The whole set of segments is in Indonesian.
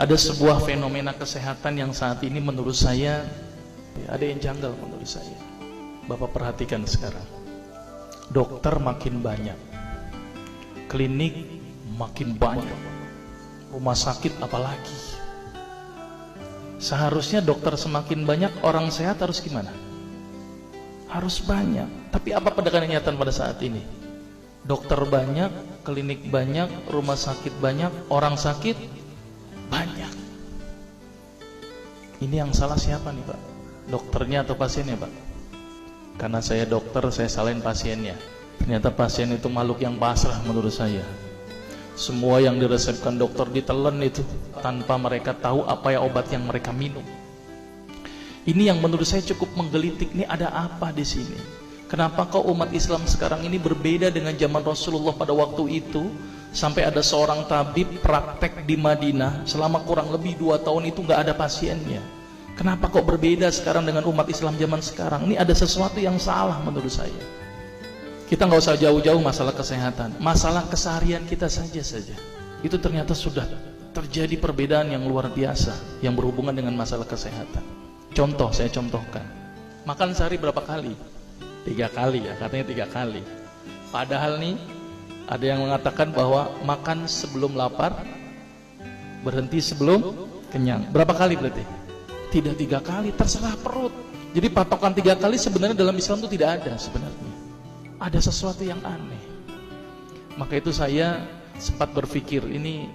Ada sebuah fenomena kesehatan yang saat ini menurut saya ada yang janggal menurut saya. Bapak perhatikan sekarang. Dokter makin banyak, klinik makin banyak, rumah sakit apalagi. Seharusnya dokter semakin banyak, orang sehat harus gimana? Harus banyak. Tapi apa kenyataan pada saat ini? Dokter banyak, klinik banyak, rumah sakit banyak, orang sakit banyak. Ini yang salah siapa nih Pak? Dokternya atau pasiennya Pak? Karena saya dokter, saya salahin pasiennya. Ternyata pasien itu makhluk yang pasrah menurut saya. Semua yang diresepkan dokter ditelan itu tanpa mereka tahu apa ya obat yang mereka minum. Ini yang menurut saya cukup menggelitik. Ini ada apa di sini? Kenapa kok umat Islam sekarang ini berbeda dengan zaman Rasulullah pada waktu itu? Sampai ada seorang tabib praktek di Madinah selama kurang lebih 2 tahun itu nggak ada pasiennya. Kenapa kok berbeda sekarang dengan umat Islam zaman sekarang? Ini ada sesuatu yang salah menurut saya. Kita nggak usah jauh-jauh masalah kesehatan, masalah keseharian kita saja. Itu ternyata sudah terjadi perbedaan yang luar biasa yang berhubungan dengan masalah kesehatan. Contoh, saya contohkan. Makan sehari berapa kali? 3 kali ya, katanya 3 kali. Padahal nih, ada yang mengatakan bahwa makan sebelum lapar, berhenti sebelum kenyang. Berapa kali berarti? Tidak 3 kali, terserah perut. Jadi patokan 3 kali sebenarnya dalam Islam itu tidak ada sebenarnya. Ada sesuatu yang aneh. Maka itu saya sempat berpikir, ini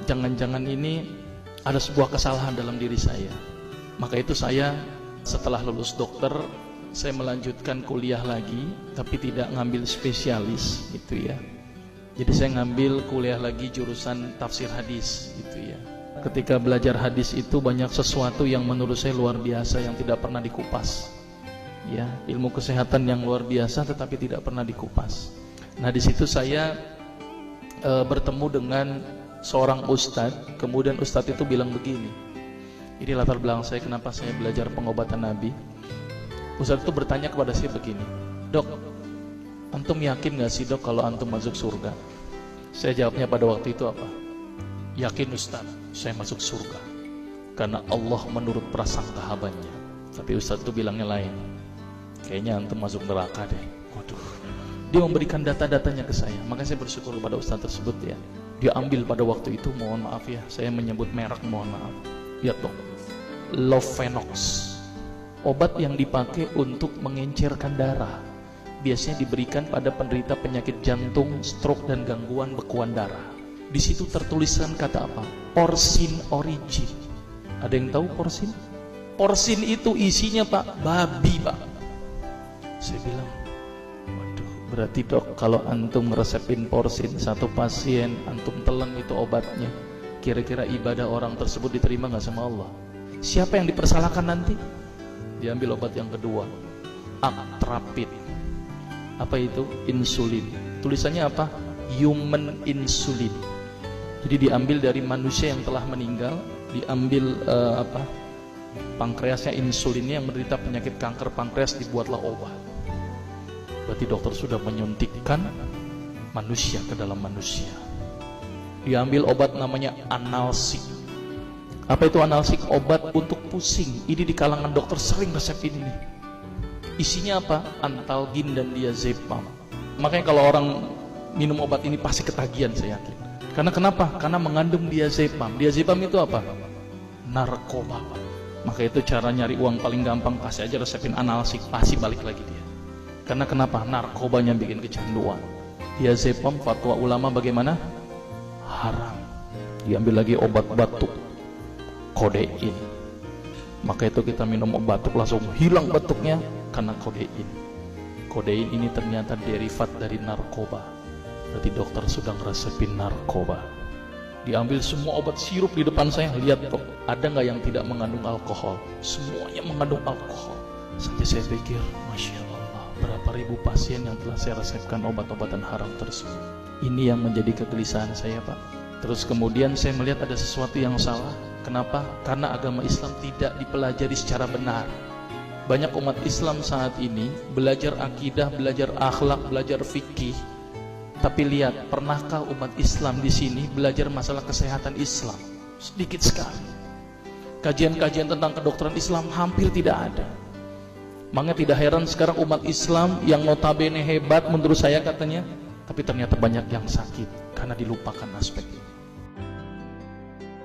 jangan-jangan ini ada sebuah kesalahan dalam diri saya. Maka itu saya setelah lulus dokter, saya melanjutkan kuliah lagi, tapi tidak ngambil spesialis gitu ya. Jadi saya ngambil kuliah lagi jurusan tafsir hadis gitu ya. Ketika belajar hadis itu banyak sesuatu yang menurut saya luar biasa yang tidak pernah dikupas. Ya, ilmu kesehatan yang luar biasa tetapi tidak pernah dikupas. Nah, di situ saya bertemu dengan seorang ustadz. Kemudian ustadz itu bilang begini. Ini latar belakang saya kenapa saya belajar pengobatan Nabi. Ustadz itu bertanya kepada saya begini, "Dok, antum yakin gak sih dok kalau antum masuk surga?" Saya jawabnya pada waktu itu apa? "Yakin Ustaz, saya masuk surga karena Allah menurut prasangka hambanya." Tapi Ustaz itu bilangnya lain. "Kayaknya antum masuk neraka deh." Waduh. Dia memberikan data-datanya ke saya. Maka saya bersyukur kepada Ustaz tersebut ya. Dia ambil pada waktu itu, mohon maaf ya, saya menyebut merek, mohon maaf. Lihat dong, Lovenox, obat yang dipakai untuk mengencerkan darah. Biasanya diberikan pada penderita penyakit jantung, stroke dan gangguan bekuan darah. Di situ tertuliskan kata apa? Porsin origin. Ada yang tahu porsin? Porsin itu isinya Pak, babi Pak. Saya bilang, waduh, berarti dok kalau antum resepin porsin satu pasien, antum telan itu obatnya, kira-kira ibadah orang tersebut diterima gak sama Allah? Siapa yang dipersalahkan nanti? Diambil obat yang kedua, Actrapid. Apa itu? Insulin. Tulisannya apa? Human insulin. Jadi diambil dari manusia yang telah meninggal, diambil pankreasnya, insulinnya, yang menderita penyakit kanker pankreas, dibuatlah obat. Berarti dokter sudah menyuntikkan manusia ke dalam manusia. Diambil obat namanya analsik. Apa itu analsik? Obat untuk pusing. Ini di kalangan dokter sering resep ini nih. Isinya apa? Antalgin dan diazepam. Makanya kalau orang minum obat ini pasti ketagihan, saya yakin. Karena kenapa? Karena mengandung diazepam. Diazepam itu apa? Narkoba. Maka itu cara nyari uang paling gampang, kasih aja resepin analsik, pasti balik lagi dia. Karena kenapa? Narkobanya bikin kecanduan. Diazepam, fatwa ulama bagaimana? Haram. Diambil lagi obat batuk, kodein. Maka itu kita minum obat batuk langsung hilang batuknya karena kodein. Kodein ini ternyata derivat dari narkoba. Berarti dokter sudah ngeresepin narkoba. Diambil semua obat sirup di depan saya, lihat dok, ada nggak yang tidak mengandung alkohol? Semuanya mengandung alkohol. Sampai saya pikir, Masya Allah, berapa ribu pasien yang telah saya resepkan obat-obatan haram tersebut. Ini yang menjadi kegelisahan saya Pak. Terus kemudian saya melihat ada sesuatu yang salah. Kenapa? Karena agama Islam tidak dipelajari secara benar. Banyak umat Islam saat ini belajar akidah, belajar akhlak, belajar fikih. Tapi lihat, pernahkah umat Islam di sini belajar masalah kesehatan Islam? Sedikit sekali. Kajian-kajian tentang kedokteran Islam hampir tidak ada. Makanya tidak heran sekarang umat Islam yang notabene hebat menurut saya katanya, tapi ternyata banyak yang sakit karena dilupakan aspek ini.